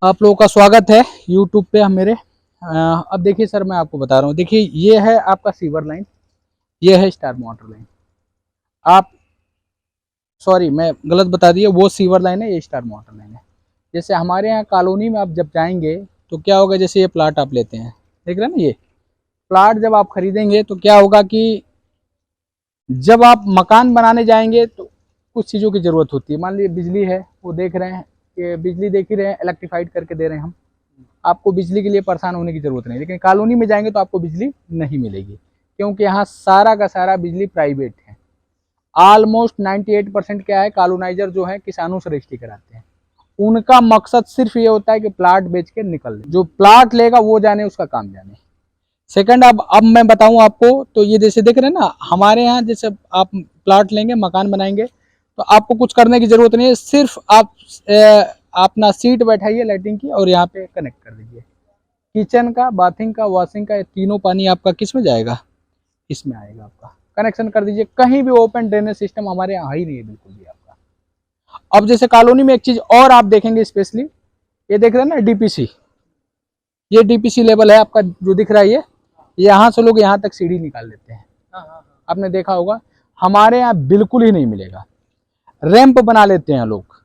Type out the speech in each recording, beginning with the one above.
आप लोगों का स्वागत है यूट्यूब पे मेरे। अब देखिए सर, मैं आपको बता रहा हूँ। देखिए ये है आपका सीवर लाइन, ये है स्टार मोटर लाइन। आप सॉरी, मैं गलत बता दिया, वो सीवर लाइन है, ये स्टार मोटर लाइन है। जैसे हमारे यहाँ कॉलोनी में आप जब जाएंगे तो क्या होगा, जैसे ये प्लाट आप लेते हैं, देख रहे हैं ना, ये प्लाट जब आप खरीदेंगे तो क्या होगा कि जब आप मकान बनाने जाएंगे तो कुछ चीज़ों की ज़रूरत होती है। मान लीजिए बिजली है, वो देख रहे हैं, ये बिजली देख ही रहे हैं, इलेक्ट्रीफाइड करके दे रहे हैं हम। आपको बिजली के लिए परेशान होने की ज़रूरत नहीं। लेकिन कॉलोनी में जाएंगे तो आपको बिजली नहीं मिलेगी, क्योंकि यहाँ सारा का सारा बिजली प्राइवेट है। ऑलमोस्ट 98% क्या है, कॉलोनाइजर जो है किसानों से रजिस्ट्री कराते हैं। उनका मकसद सिर्फ ये होता है कि प्लाट बेच के निकल ले। जो प्लाट लेगा वो जाने, उसका काम जाने। सेकंड, अब मैं बताऊं आपको, तो ये जैसे देख रहे हैं ना, हमारे यहाँ जैसे आप प्लाट लेंगे, मकान बनाएंगे, तो आपको कुछ करने की जरूरत नहीं है। सिर्फ आप अपना सीट बैठाइए लाइटिंग की और यहाँ पे कनेक्ट कर दीजिए। किचन का, बाथिंग का, वॉशिंग का, ये तीनों पानी आपका किस में जाएगा, इसमें आएगा। आपका कनेक्शन कर दीजिए। कहीं भी ओपन ड्रेनेज सिस्टम हमारे यहाँ ही नहीं है बिल्कुल भी आपका। अब जैसे कॉलोनी में एक चीज और आप देखेंगे स्पेशली, ये देख रहे हैं ना डीपीसी, ये डीपीसी लेवल है आपका जो दिख रहा है। ये यहाँ से लोग यहाँ तक सीढ़ी निकाल लेते हैं। आपने देखा होगा, हमारे यहाँ बिल्कुल ही नहीं मिलेगा। रैंप बना लेते हैं लोग,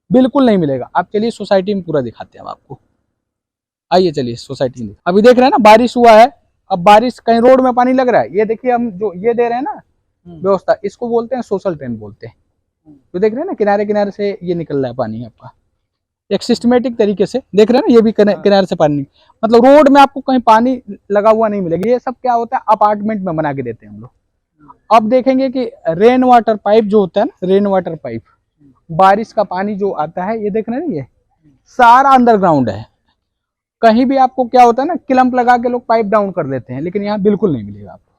बिल्कुल नहीं मिलेगा। आप चलिए सोसाइटी में पूरा दिखाते हैं हम आपको। आइए चलिए सोसाइटी में। अभी देख रहे हैं ना, बारिश हुआ है। अब बारिश, कहीं रोड में पानी लग रहा है, ये देखिए हम जो ये दे रहे हैं ना व्यवस्था, इसको बोलते हैं सोशल ड्रेन बोलते हैं। तो देख रहे हैं ना, किनारे किनारे से ये निकल रहा है पानी आपका, एक सिस्टमेटिक तरीके से। देख रहे हैं ना, ये भी किनारे से पानी, मतलब रोड में आपको कहीं पानी लगा हुआ नहीं मिलेगा। ये सब क्या होता है, अपार्टमेंट में बना के देते हैं हम लोग। अब देखेंगे कि रेन वाटर पाइप जो होता है ना, रेन वाटर पाइप, बारिश का पानी जो आता है, ये देख रहे हैं ना, ये सारा अंडरग्राउंड है। कहीं भी आपको क्या होता है ना, क्लम्प लगा के लोग पाइप डाउन कर देते हैं, लेकिन यहाँ बिल्कुल नहीं मिलेगा आपको।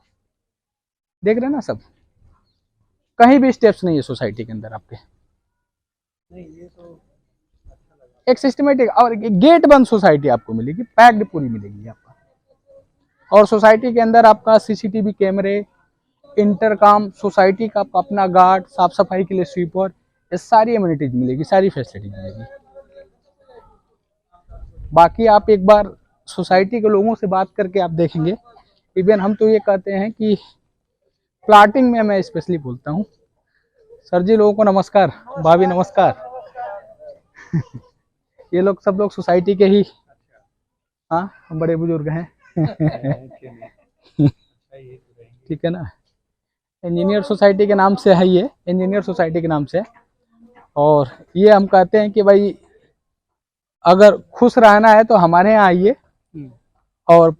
देख रहे हैं ना सब, कहीं भी स्टेप्स नहीं है सोसाइटी के अंदर आपके। नहीं, ये तो एक सिस्टमेटिक और गेट बंद सोसाइटी आपको मिलेगी, पैक्ड पूरी मिलेगी आपका। और सोसाइटी के अंदर आपका सीसीटीवी कैमरे, इंटरकॉम, सोसाइटी का अपना गार्ड, साफ सफाई के लिए स्वीपर, ये सारी एमिनिटीज मिलेगी, सारी फैसिलिटीज मिलेगी। बाकी आप एक बार सोसाइटी के लोगों से बात करके आप देखेंगे। इवन हम तो ये कहते हैं कि प्लाटिंग में मैं स्पेशली बोलता हूँ, सर जी लोगों को नमस्कार, भाभी नमस्कार। ये लोग सब लोग सोसाइटी के ही, हाँ, हम बड़े बुजुर्ग हैं। ठीक है ना, इंजीनियर सोसाइटी के नाम से है, ये इंजीनियर सोसाइटी के नाम से। और ये हम कहते हैं कि भाई अगर खुश रहना है तो हमारे यहाँ आइए, और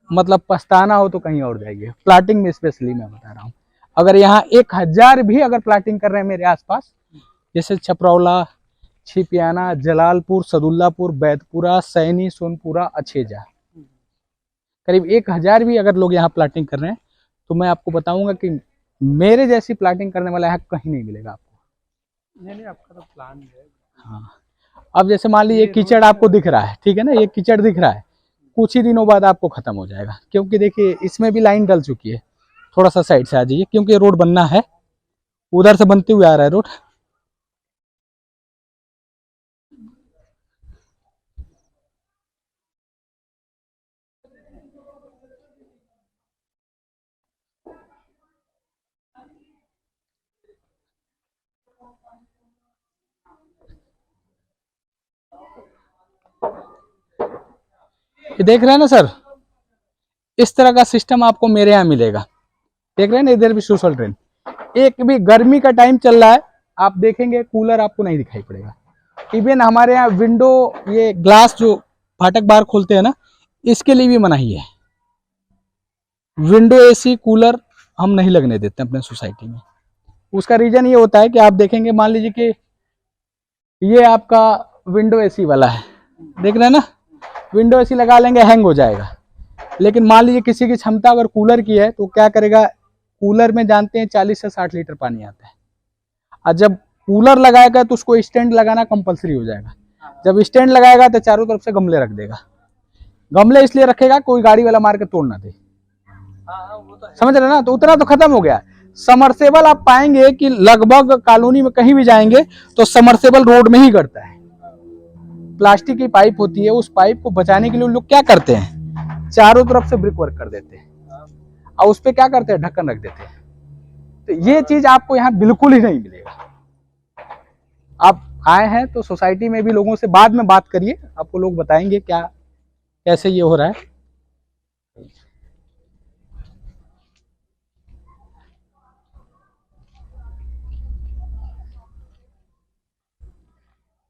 मतलब पछताना हो तो कहीं और जाइए। प्लाटिंग में स्पेशली मैं बता रहा हूँ, अगर यहाँ 1000 भी अगर प्लाटिंग कर रहे हैं मेरे आसपास, जैसे छपरौला, छिपियाना, जलालपुर, सदुल्लापुर, बैतपुरा, सैनी, सोनपुरा, अछेजा, करीब 1000 भी अगर लोग यहाँ प्लाटिंग कर रहे हैं, तो मैं आपको बताऊंगा कि मेरे जैसी प्लाटिंग करने वाला यहाँ कहीं नहीं मिलेगा आपको। नहीं, आपका तो प्लान है। हाँ, अब जैसे मान लीजिए कीचड़ आपको दिख रहा है, ठीक है ना, ये कीचड़ दिख रहा है, कुछ ही दिनों बाद आपको खत्म हो जाएगा, क्योंकि देखिए इसमें भी लाइन डल चुकी है। थोड़ा सा साइड से आ जाइए, क्योंकि रोड बनना है, उधर से बनते हुए आ रहा है रोड। ये देख रहे हैं ना सर, इस तरह का सिस्टम आपको मेरे यहाँ मिलेगा। देख रहे हैं ना, इधर भी सोशल ड्रेन। एक भी गर्मी का टाइम चल रहा है, आप देखेंगे कूलर आपको नहीं दिखाई पड़ेगा। इवन हमारे यहाँ विंडो, ये ग्लास जो फाटक बाहर खोलते हैं ना, इसके लिए भी मनाही है। विंडो एसी कूलर हम नहीं लगने देते अपने सोसाइटी में। उसका रीजन ये होता है कि आप देखेंगे, मान लीजिए कि ये आपका विंडो एसी वाला है, देख रहे हैं ना, विंडो एसी लगा लेंगे, हैंग हो जाएगा। लेकिन मान लीजिए किसी की क्षमता अगर कूलर की है, तो क्या करेगा, कूलर में जानते हैं 40 से 60 लीटर पानी आता है, और जब कूलर लगाएगा तो उसको स्टैंड लगाना कंपलसरी हो जाएगा। जब स्टैंड लगाएगा तो चारों तरफ से गमले रख देगा। गमले इसलिए रखेगा कोई गाड़ी वाला मार के तोड़ ना दे, समझ रहे ना, तो उतना तो खत्म हो गया। समरसेबल आप पाएंगे कि लगभग कॉलोनी में कहीं भी जाएंगे तो समरसेबल रोड में ही करता है। प्लास्टिक की पाइप होती है, उस पाइप को बचाने के लिए लोग क्या करते हैं, चारों तरफ से ब्रिक वर्क कर देते हैं और उस पर क्या करते हैं, ढक्कन रख देते हैं। तो ये चीज आपको यहाँ बिल्कुल ही नहीं मिलेगा। आप आए हैं तो सोसाइटी में भी लोगों से बाद में बात करिए, आपको लोग बताएंगे क्या कैसे ये हो रहा है।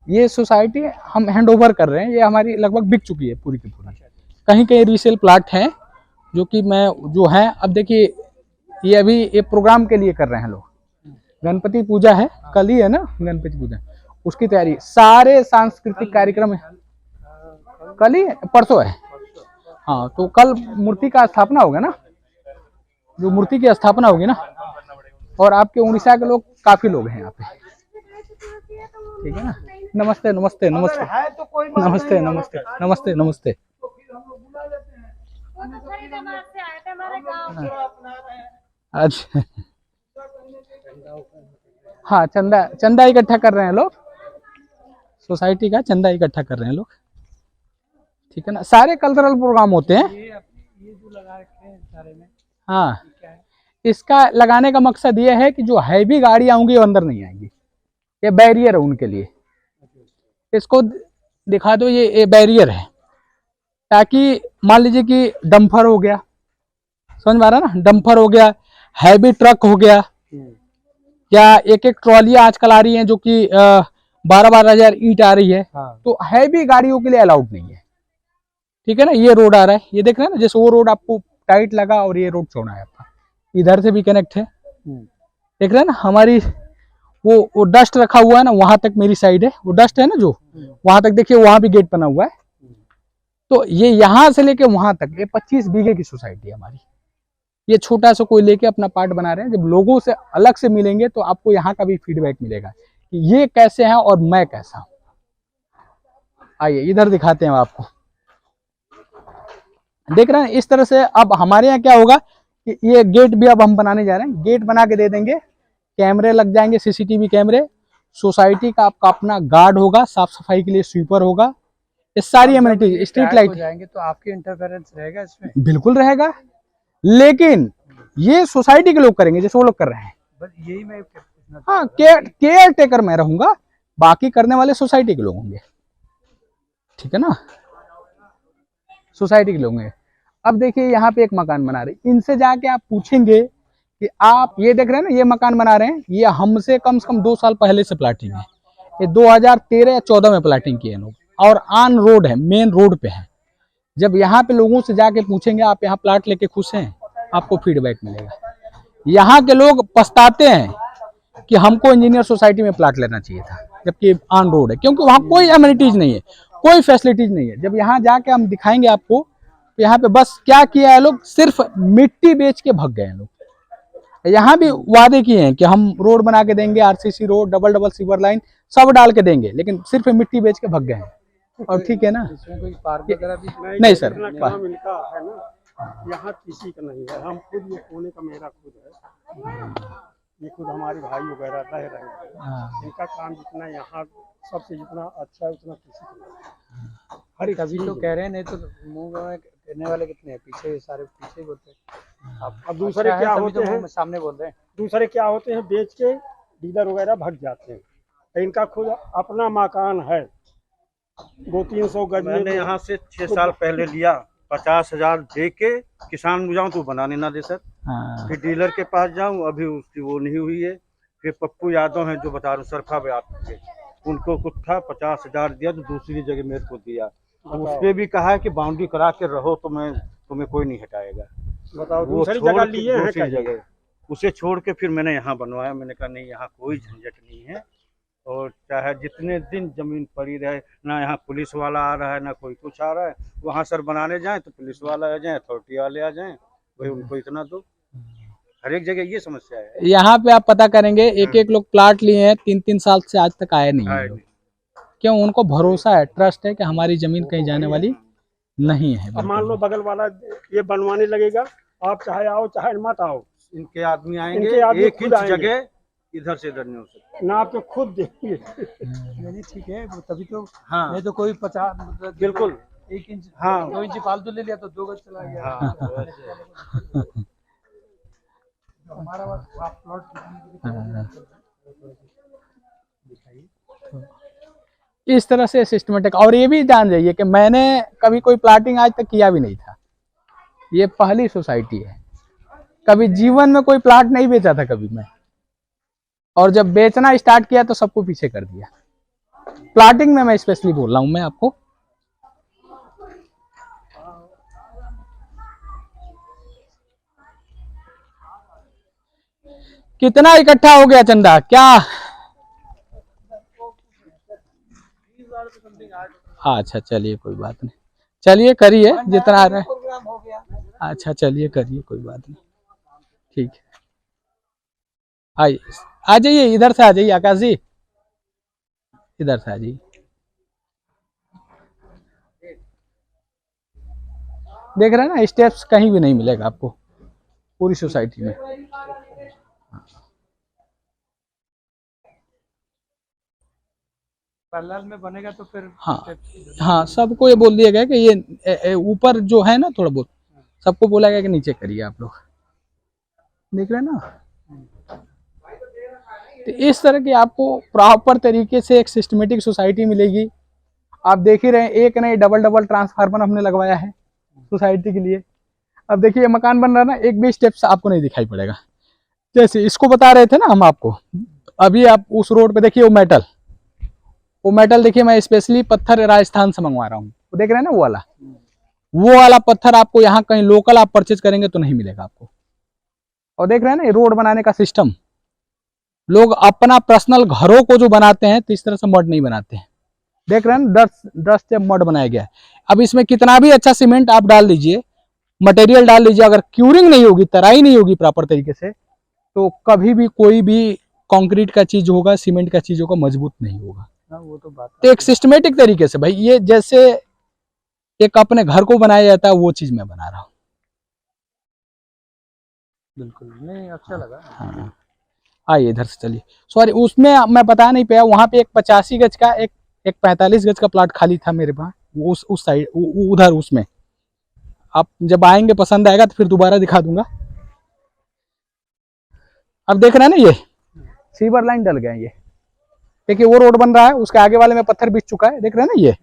ये सोसाइटी हम हैंड ओवर कर रहे हैं, ये हमारी लगभग बिक चुकी है पूरी की पूरी। कहीं कहीं रीसेल प्लाट हैं जो कि मैं जो है, अब देखिए ये अभी ये प्रोग्राम के लिए कर रहे हैं लोग, गणपति पूजा है कल ही है ना, गणपति पूजा उसकी तैयारी, सारे सांस्कृतिक कार्यक्रम है कल ही, परसों है। हाँ तो कल मूर्ति का स्थापना होगा ना, जो मूर्ति की स्थापना होगी ना, और आपके उड़ीसा के लोग काफी लोग हैं यहाँ पे, ठीक है ना। नमस्ते नमस्ते नमस्ते नमस्ते नमस्ते नमस्ते नमस्ते। अच्छा हाँ, चंदा चंदा इकट्ठा कर रहे हैं लोग, सोसाइटी का चंदा इकट्ठा कर रहे हैं लोग, ठीक है ना। सारे कल्चरल प्रोग्राम होते हैं ये जो लगा रखे हैं सारे में। हाँ, इसका लगाने का मकसद ये है कि जो हैवी गाड़ियां होंगी वो अंदर नहीं आएंगी, ये बैरियर है उनके लिए। इसको दिखा दो, ये बैरियर है, ताकि मान लीजिए कि डंपर हो गया, समझ में आ रहा है ना, डंपर हो गया, हैवी ट्रक हो गया, या एक एक ट्रॉलियां आजकल आ रही हैं जो कि 12-12 हजार ईंट आ रही है। हाँ। तो हैवी गाड़ियों के लिए अलाउड नहीं है, ठीक है ना। ये रोड आ रहा है, ये देख रहे हैं ना, जैसे वो रोड आपको टाइट लगा और ये रोड चौड़ा है आपका, इधर से भी कनेक्ट है, देख रहे हैं ना। हमारी वो डस्ट रखा हुआ है ना, वहां तक मेरी साइड है, वो डस्ट है ना जो वहां तक, देखिए वहां भी गेट बना हुआ है। तो ये यहाँ से लेके वहां तक ये 25 बीघे की सोसाइटी है हमारी। ये छोटा सा कोई लेके अपना पार्ट बना रहे हैं। जब लोगों से अलग से मिलेंगे तो आपको यहाँ का भी फीडबैक मिलेगा कि ये कैसे है और मैं कैसा हूं। आइए इधर दिखाते हैं आपको, देख रहे हैं इस तरह से। अब हमारे यहाँ क्या होगा कि ये गेट भी अब हम बनाने जा रहे हैं, गेट बना के दे देंगे, कैमरे लग जाएंगे, सीसीटीवी कैमरे, सोसाइटी का आपका अपना गार्ड होगा, साफ सफाई के लिए स्वीपर होगा, ये सारी एमिनिटीज, स्ट्रीट लाइट जाएंगे। तो आपकी इंटरफेरेंस रहेगा इसमें? बिल्कुल रहेगा, लेकिन ये सोसाइटी के लोग करेंगे जैसे वो लोग कर रहे हैं, बस यही मैं हाँ केयर टेकर मैं रहूंगा, बाकी करने वाले सोसाइटी के लोग होंगे, ठीक है ना, सोसाइटी के लोग होंगे। अब देखिए यहाँ पे एक मकान बना रहे, इनसे जाके आप पूछेंगे कि आप ये देख रहे हैं ना, ये मकान बना रहे हैं, ये हमसे कम से कम 2 साल पहले से प्लाटिंग है, ये 2013 या 14 में प्लाटिंग की है लोग, और ऑन रोड है, मेन रोड पे है। जब यहाँ पे लोगों से जाके पूछेंगे आप यहाँ प्लाट लेके खुश हैं, आपको फीडबैक मिलेगा। यहाँ के लोग पछताते हैं कि हमको इंजीनियर सोसाइटी में प्लाट लेना चाहिए था, जबकि ऑन रोड है, क्योंकि वहाँ कोई एमिनिटीज नहीं है, कोई फैसिलिटीज नहीं है। जब यहाँ जाके हम दिखाएंगे आपको, तो यहाँ पे बस क्या किया है लोग, सिर्फ मिट्टी बेच के भग गए हैं लोग। यहाँ भी वादे किए हैं कि हम रोड बना के देंगे, RCC road, double sewer line सब डाल के देंगे, लेकिन सिर्फ मिट्टी बेच के भग गए हैं। और ठीक है ना, कोई पार्क वगैरह भी नहीं सर, मिलता है ना, यहाँ किसी का नहीं है, हम खुद ये कोने का मेरा खुद है, ये खुद हमारे भाई वगैरह रह रहे हैं, इनका काम जितना यहाँ सबसे जितना अच्छा है उतना किसी को नहीं। हर कभी तो कह रहे हैं, नहीं तो मुंह में कहने वाले कितने हैं, पीछे सारे पीछे बोलते हैं। अब दूसरे क्या होते हैं, सामने बोल रहे हैं, दूसरे क्या होते हैं, बेच के डीलर वगैरह भाग जाते हैं, इनका खुद अपना मकान है 200-300 गज। मैंने यहाँ से 6 साल पहले लिया, 50,000 दे के किसान मुझाऊँ तो बनाने ना दे सर। हाँ। फिर डीलर के पास जाऊँ, अभी उसकी वो नहीं हुई है। फिर पप्पू यादव हैं जो बता रहे सरफा ब्याज के, उनको कुछ था 50,000 दिया, तो दूसरी जगह मेरे को दिया, उसपे भी कहा है कि बाउंड्री करा के रहो तो मैं तुम्हें कोई नहीं हटाएगा। बताओ दूसरी जगह लिए हैं, दूसरी जगह उसे छोड़ के फिर मैंने यहाँ बनवाया। मैंने कहा नहीं, यहाँ कोई झंझट नहीं है, और चाहे जितने दिन जमीन पड़ी रहे, ना यहाँ पुलिस वाला आ रहा है ना कोई कुछ आ रहा है। वहाँ सर बनाने जाए तो पुलिस वाला आ जाए, अथॉरिटी वाले आ जाए, वही उनको इतना दो। हर एक जगह ये समस्या है। यहाँ पे आप पता करेंगे, एक एक लोग प्लाट लिए हैं 3-3 साल से आज तक आए नहीं है। क्यों? उनको भरोसा है, ट्रस्ट है कि हमारी जमीन कहीं जाने वाली नहीं है। अब मान लो बगल वाला ये बनवाने लगेगा, आप चाहे आओ चाहे मत आओ, इनके आदमी आएंगे, एक इंच जगह इधर से इधर नहीं हो सकता। ना आप तो खुद देंगे। नहीं ठीक है, वो तभी तो। हाँ नहीं तो कोई 50 मतलब बिल्कुल। 1 इंच हाँ 2 इंच फालतू ले लिया तो 2 गज चला गया। हाँ वैसे। हमारा आप प्लॉट दिखाइए। इस तरह से सिस्टमेटिक। और ये भी जान जाइए कि मैंने कभी कोई प्लाटिंग आज तक किया भी नहीं था, ये पहली सोसाइटी है। कभी जीवन में कोई प्लाट नहीं बेचा था कभी मैं, और जब बेचना स्टार्ट किया तो सबको पीछे कर दिया। प्लाटिंग में मैं स्पेशली बोल रहा हूं मैं आपको। कितना इकट्ठा हो गया चंदा क्या? अच्छा चलिए कोई बात नहीं, चलिए करिए जितना आ रहा है। अच्छा चलिए करिए कोई बात नहीं, ठीक है। आइए, आ जाइए इधर से, आ जाइए आकाश जी, इधर से आ जाइए। देख रहे हैं ना, स्टेप्स कहीं भी नहीं मिलेगा आपको पूरी सोसाइटी में। पैरेलल में बनेगा तो फिर हाँ हाँ, सबको ये बोल दिया गया कि ये ऊपर जो है ना थोड़ा बहुत, सबको बोला गया कि नीचे करिए आप लोग। देख रहे हैं ना, तो इस तरह की आपको प्रॉपर तरीके से एक सिस्टमेटिक सोसाइटी मिलेगी। आप देख ही रहे हैं, एक नहीं डबल डबल ट्रांसफार्मर हमने लगवाया है सोसाइटी के लिए। अब देखिए मकान बन रहा है ना, एक भी स्टेप्स आपको नहीं दिखाई पड़ेगा। जैसे इसको बता रहे थे ना हम आपको, अभी आप उस रोड पे देखिए वो मेटल देखिए, मैं स्पेशली पत्थर राजस्थान से मंगवा रहा हूँ। वो देख रहे हैं ना वो वाला पत्थर आपको यहाँ कहीं लोकल आप परचेज करेंगे तो नहीं मिलेगा आपको। और देख रहे हैं ना रोड बनाने का सिस्टम, लोग अपना पर्सनल घरों को जो बनाते हैं तो इस तरह से मड नहीं बनाते हैं। देख रहे हैं ना, डस्ट से मड बनाया गया है। अब इसमें कितना भी अच्छा सीमेंट आप डाल दीजिए, मटेरियल डाल दीजिए, अगर क्यूरिंग नहीं होगी, तराई नहीं होगी प्रॉपर तरीके से, तो कभी भी कोई भी कंक्रीट का चीज होगा, सीमेंट का चीज होगा, मजबूत नहीं होगा। वो तो बात तो एक सिस्टमेटिक तरीके से भाई, ये जैसे एक अपने घर को बनाया जाता है वो चीज मैं बना रहा हूँ। बिल्कुल नहीं अच्छा लगा। हाँ, आइए इधर से चलिए। सॉरी, उसमें मैं बता नहीं पाया, वहां पे एक 85 गज का, एक 45 गज का प्लॉट खाली था मेरे पास, वो उस साइड उधर उसमें। आप जब आएंगे पसंद आएगा तो फिर दोबारा दिखा दूंगा। अब देख रहे हैं ना, ये सीवर लाइन डल गया। ये देखिए वो रोड बन रहा है, उसके आगे वाले में पत्थर बिछ चुका है, देख रहे हैं ना। ये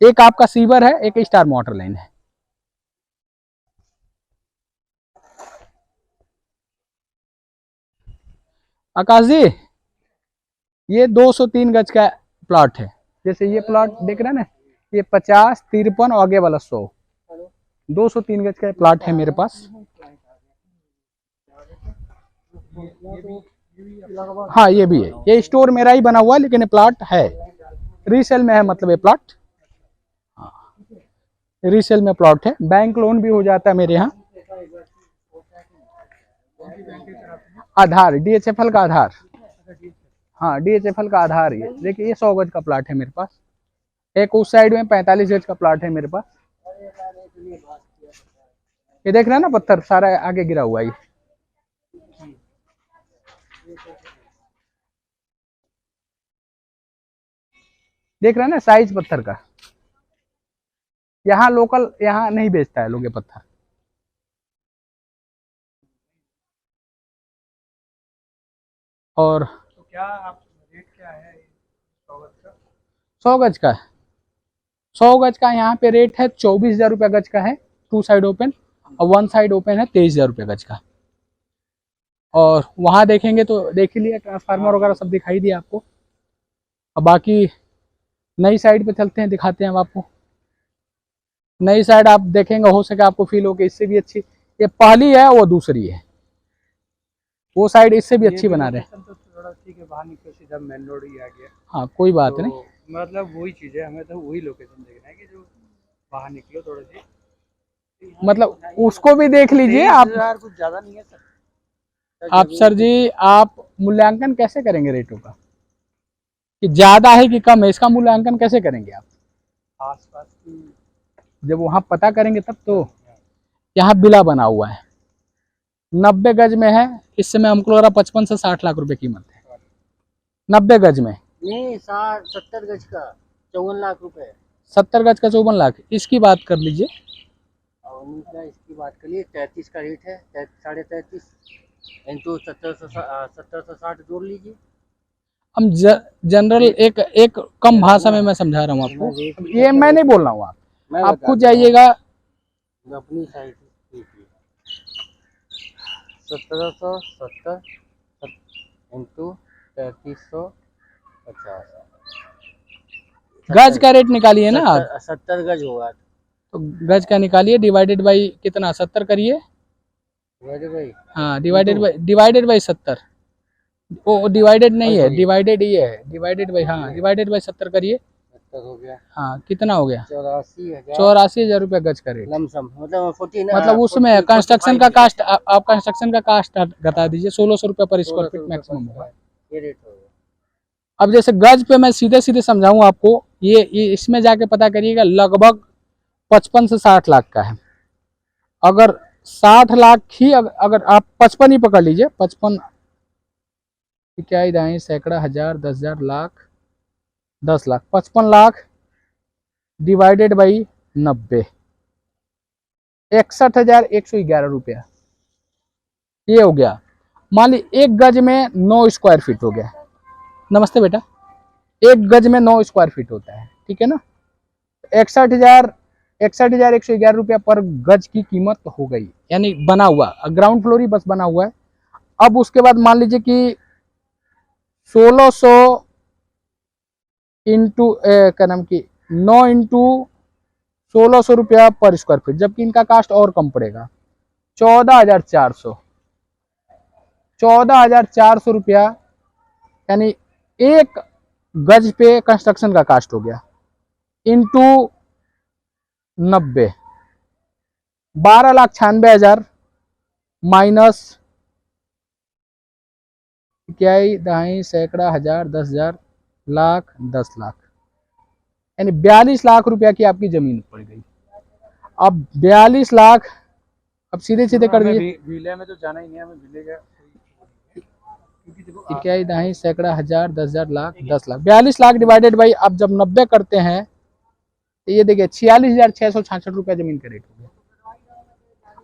एक आपका सीवर है, एक स्टार मोटर लाइन है। आकाश जी, ये 203 गज का प्लॉट है। जैसे ये प्लॉट देख रहे हैं ना, ये 50, 53 और आगे वाला 100, 203 गज का प्लॉट है मेरे पास। हाँ ये भी है, ये स्टोर मेरा ही बना हुआ है, लेकिन ये प्लॉट है रीसेल में है, मतलब ये प्लॉट रीसेल में प्लॉट है। बैंक लोन भी हो जाता है मेरे यहाँ। आधार DHFL का आधार, हाँ DHFL का आधार। ये देखिए, ये 100 गज का प्लॉट है मेरे पास। एक उस साइड में 45 गज का प्लॉट है मेरे पास। ये देख रहे हैं ना, पत्थर सारा आगे गिरा हुआ है। ये देख रहे हैं ना साइज पत्थर का। यहाँ लोकल यहाँ नहीं बेचता है लोग ये पत्थर। और तो क्या आप रेट क्या है 100 गज का, 100 गज का यहाँ पे रेट है 24,000 रुपया गज का है, 2 साइड ओपन, और 1 साइड ओपन है 23,000 रुपया गज का। और वहां देखेंगे तो देख ही लिया, ट्रांसफार्मर वगैरह सब दिखाई दिया आपको। अब बाकी नई साइड पे चलते हैं, दिखाते हैं हम आपको। नई साइड आप देखेंगे, हो सके आपको फील हो कि इससे भी अच्छी, ये पहली है वो दूसरी है, वो साइड इससे भी अच्छी बना रहे हैं। तो थोड़ा ठीक है, बाहर निकलो सीधा मेन रोड ही आ गया। हाँ कोई बात तो नहीं, मतलब वही चीज है, हमें तो वही लोकेशन देखना है कि जो बाहर निकलो थोड़ा सी, मतलब उसको भी देख लीजिए आप। कुछ ज्यादा नहीं है सर। आप सर जी, आप मूल्यांकन कैसे करेंगे रेटों का, कि ज्यादा है कि कम है, इसका मूल्यांकन कैसे करेंगे आप? आसपास की जब वहां पता करेंगे तब तो। यहाँ बिला बना हुआ है, 90 गज में है। इस समय हमको लग रहा 55 से 60 लाख रुपए कीमत है 90 गज में। नहीं 70 गज का 54 लाख रुपए। 70 गज का 54 लाख। इसकी बात कर लीजिए। और उनका इसकी बात करिए 33 का रेट है, 33.5 इंटू 70 से 60 जोड़ लीजिए। हम जनरल एक कम भाषा में मैं समझा रहा हूँ आपको, ये मैं नहीं बोल रहा हूँ, आप खुद जाइएगा। अपनी साइड 1770 इंटू 3350 गज का रेट निकालिए ना आप। 70 गज होगा तो गज का निकालिए, डिवाइडेड बाई कितना, 70 करिए। भाई। हाँ, डिवाइडेड बाई 70। वो डिवाइडेड नहीं है, डिवाइडेड ये है, डिवाइडेड बाई, हाँ डिवाइडेड बाई 70 करिए। 70 हो गया। हाँ, कितना हो गया? 84,000। 84,000 रुपया गज का रेट। लमसम मतलब 14, मतलब उसमें कंस्ट्रक्शन का कास्ट, आप कंस्ट्रक्शन का कास्ट बता दीजिए। 1600 रुपया पर स्क्वायर फीट मैक्सिमम होगा। ये रेट होगा। अब जैसे गज पे मैं सीधे सीधे समझाऊं आपको, ये इसमें जाके पता करिएगा, लगभग 55 से 60 लाख का है। अगर 60 लाख ही, अगर आप 55 ही पकड़ लीजिए, 55 क्या ही दाएं, सैकड़ा, हजार, 10,000, लाख, 10 लाख, 55 लाख डिवाइडेड बाई 90, 61,111 रुपया ये हो गया। मान ली एक गज में 9 स्क्वायर फीट हो गया। नमस्ते बेटा, एक गज में 9 स्क्वायर फीट होता है, ठीक है ना। 61,111 रुपया पर गज की कीमत हो गई, यानी बना हुआ, ग्राउंड फ्लोर ही बस बना हुआ है। अब उसके बाद मान लीजिए कि 1600 इंटू क्या नाम की 9 इंटू 1600 रुपया पर स्क्वायर फीट, जबकि इनका कास्ट और कम पड़ेगा, 14,400 रुपया, यानी एक गज पे कंस्ट्रक्शन का कास्ट हो गया, इंटू 90, 12,96,000 माइनस क्या ही दाई, सैकड़ा, हजार, 10,000, लाख, 10 लाख, यानी 42 लाख रुपया की आपकी जमीन पड़ गई। अब 42 लाख, अब सीधे सीधे कर दिए, विले में तो जाना ही नहीं, हमें विले का क्या ही दाई, सैकड़ा, हजार, 10,000, लाख, 10 लाख, 42 लाख डिवाइडेड बाई, अब जब 90 करते हैं तो ये देखिए 46,666 रुपया जमीन का रेट हो गया।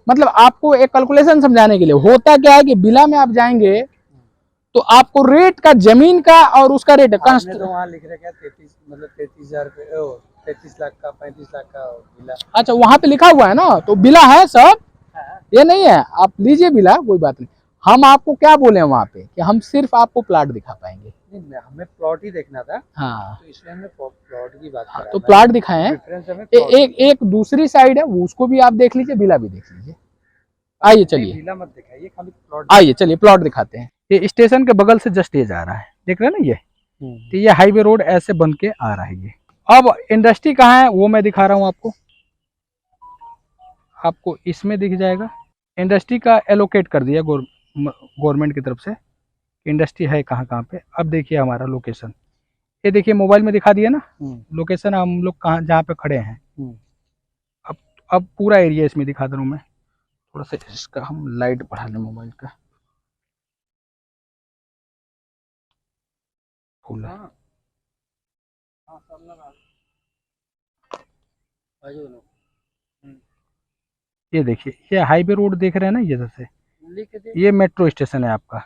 मतलब आपको एक कैलकुलेशन समझाने के लिए, होता क्या है कि बिला में आप जाएंगे तो आपको रेट का, जमीन का और उसका रेट तो वहाँ लिख रहा क्या 33, मतलब 33,000 33 लाख का, 35 लाख का बिला। अच्छा, वहां पे लिखा हुआ है ना, तो बिला है सब, ये नहीं है, आप लीजिए बिला, कोई बात नहीं। हम आपको क्या बोले वहां पे कि हम सिर्फ आपको प्लाट दिखा पाएंगे। नहीं, हमें प्लॉट ही देखना था, हाँ, तो इसलिए हमने प्लॉट की बात करा। तो प्लाट दिखाए हैं। डिफरेंस हमें एक दूसरी साइड है, उसको भी आप देख लीजिए, बिला भी देख लीजिए। आइए चलिए, बिला मत दिखाइए, खाली प्लॉट। आइए चलिए प्लॉट दिखाते हैं। ये स्टेशन के बगल से जस्ट ये जा रहा है, देख रहे हैं ना ये, तो ये हाईवे रोड ऐसे बन के आ रहा है ये। अब इंडस्ट्री कहाँ है वो मैं दिखा रहा हूँ आपको, आपको इसमें दिख जाएगा। इंडस्ट्री का एलोकेट कर दिया गवर्नमेंट की तरफ से, इंडस्ट्री है कहाँ कहाँ पे। अब देखिए हमारा लोकेशन, ये देखिए मोबाइल में दिखा दिया ना लोकेशन, हम लोग कहाँ जहाँ पे खड़े हैं। अब पूरा एरिया इसमें दिखा दे रहा हूँ मैं, थोड़ा सा इसका हम लाइट बढ़ा लें मोबाइल का, फुल है। ये देखिए, ये हाईवे रोड देख रहे हैं ना, ये जैसे ये मेट्रो स्टेशन है आपका,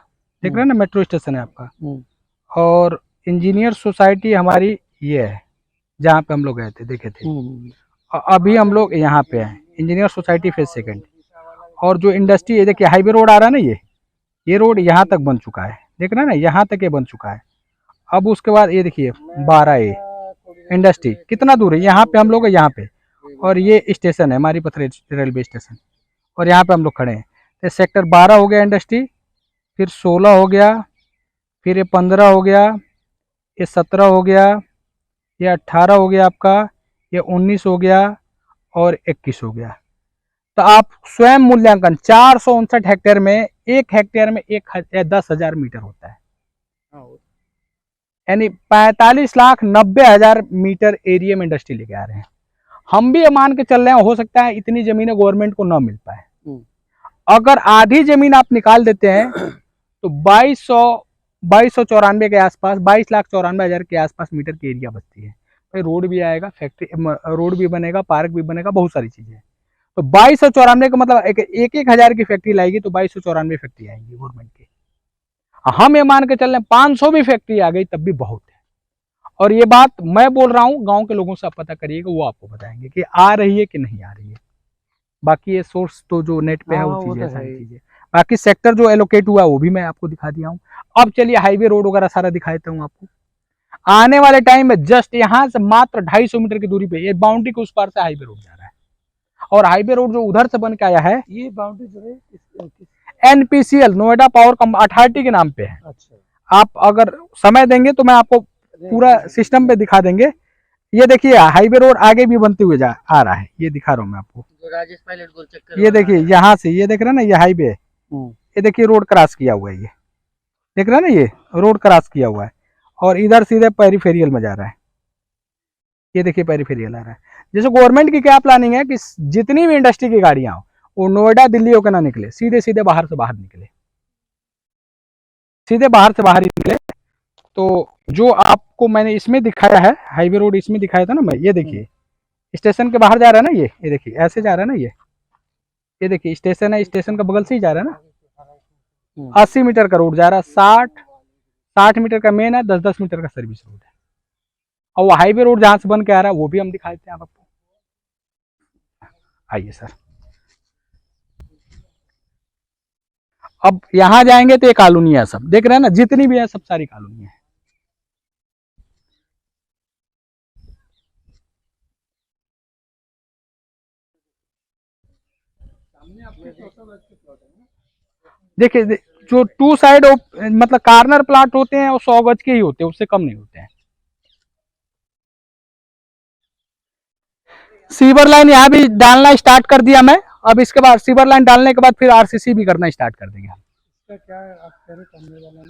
देख रहे हैं ना, मेट्रो स्टेशन है आपका। और इंजीनियर सोसाइटी हमारी ये है, जहाँ पे हम लोग गए थे, देखे थे। और अभी हम लोग यहाँ पे हैं, इंजीनियर सोसाइटी फेज सेकंड। और जो इंडस्ट्री, ये देखिए हाईवे रोड आ रहा है ना, ये रोड यहाँ तक बन चुका है, देख रहे हैं ना, यहाँ तक ये बन चुका है। अब उसके बाद ये देखिए 12A इंडस्ट्री कितना दूर है, यहाँ पे हम लोग, यहाँ पे, और ये स्टेशन है हमारी पथरेल रेलवे स्टेशन, और यहाँ पे हम लोग खड़े हैं। तो सेक्टर 12 हो गया इंडस्ट्री, फिर 16 हो गया, फिर ये 15 हो गया, ये 17 हो गया, ये 18 हो गया आपका, ये 19 हो गया, और 21 हो गया। तो आप स्वयं मूल्यांकन, 459 हेक्टेयर में, एक हेक्टेयर में 10,000 मीटर होता है, यानी 45,90,000 मीटर एरिया में इंडस्ट्री लेके आ रहे हैं। हम भी ये मान के चल रहे हैं, हो सकता है इतनी जमीनें गवर्नमेंट को ना मिल पाए। अगर आधी जमीन आप निकाल देते हैं तो 2294 के आसपास, 22,94,000 के आसपास मीटर की एरिया बचती है। भाई रोड भी आएगा, फैक्ट्री रोड भी बनेगा, पार्क भी बनेगा, बहुत सारी चीजें हैं। तो 2294 का मतलब एक हजार की फैक्ट्री लाएगी तो 2294 फैक्ट्री आएंगी गवर्नमेंट की। हम ये मान के चल रहे हैं 500 भी फैक्ट्री आ गई तब भी बहुत है। और ये बात मैं बोल रहा हूँ, गांव के लोगों से आप पता करिएगा, वो आपको बताएंगे कि आ रही है कि नहीं आ रही है। बाकी ये सोर्स तो जो नेट पे है वो चीजें सारी चीजें, बाकी सेक्टर जो एलोकेट हुआ वो भी मैं आपको दिखा दिया हूँ। अब चलिए हाईवे रोड वगैरह सारा दिखा देता हूँ आपको। आने वाले टाइम में जस्ट यहाँ से मात्र 250 मीटर की दूरी पे ये बाउंड्री के उस पार से हाईवे रोड जा रहा है। और हाईवे रोड जो उधर से बन के आया है, ये बाउंड्री जो है NPCL नोएडा पावर अथॉरिटी के नाम पे है। अच्छा, आप अगर समय देंगे तो मैं आपको पूरा सिस्टम पे दिखा देंगे। ये देखिए हाईवे रोड आगे भी बनते हुए आ रहा है, ये दिखा रहा हूँ मैं आपको। जो राजेश पायलट गोल चक्कर, ये देखिए यहाँ से, ये देख रहे हैं ना, ये हाईवे है, ये देखिए रोड क्रॉस किया हुआ है, ये देख रहे हैं ना, ये रोड क्रॉस किया हुआ है और इधर सीधे पेरिफेरियल में जा रहा है। ये देखिए पेरिफेरियल आ रहा है। जैसे गवर्नमेंट की क्या प्लानिंग है कि जितनी भी इंडस्ट्री की गाड़ियां हो वो नोएडा दिल्ली होकर ना निकले, सीधे सीधे बाहर से बाहर निकले, सीधे बाहर से बाहर ही निकले। तो जो आपको मैंने इसमें दिखाया है हाईवे रोड, इसमें दिखाया था ना मैं, ये देखिए स्टेशन के बाहर जा रहा है ना, ये देखिए ऐसे जा रहा है ना, ये देखिए स्टेशन है, स्टेशन का बगल से ही जा रहा है ना। 80 मीटर का रोड जा रहा है, 60 मीटर का मेन है, 10-10 मीटर का सर्विस रोड है। और वो हाईवे रोड जहां से बन के आ रहा है वो भी हम दिखा देते हैं आपको। आइए सर, अब यहां जाएंगे तो ये कॉलोनी है, सब देख रहे हैं ना, जितनी भी है सब सारी कॉलोनी है। देखिए जो 2 साइड मतलब कार्नर प्लाट होते हैं वो 100 गज के ही होते हैं, उससे कम नहीं होते हैं। सीवर लाइन यहाँ भी डालना स्टार्ट कर दिया मैं। अब इसके बाद सीवर लाइन डालने के बाद फिर RCC भी करना स्टार्ट कर देंगे हम। इसका क्या आप कह रहे करने वाला है?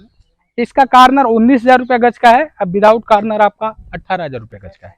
इसका कार्नर 19,000 रुपये गज का है, अब विदाउट कार्नर आपका 18,000 रुपये गज का है।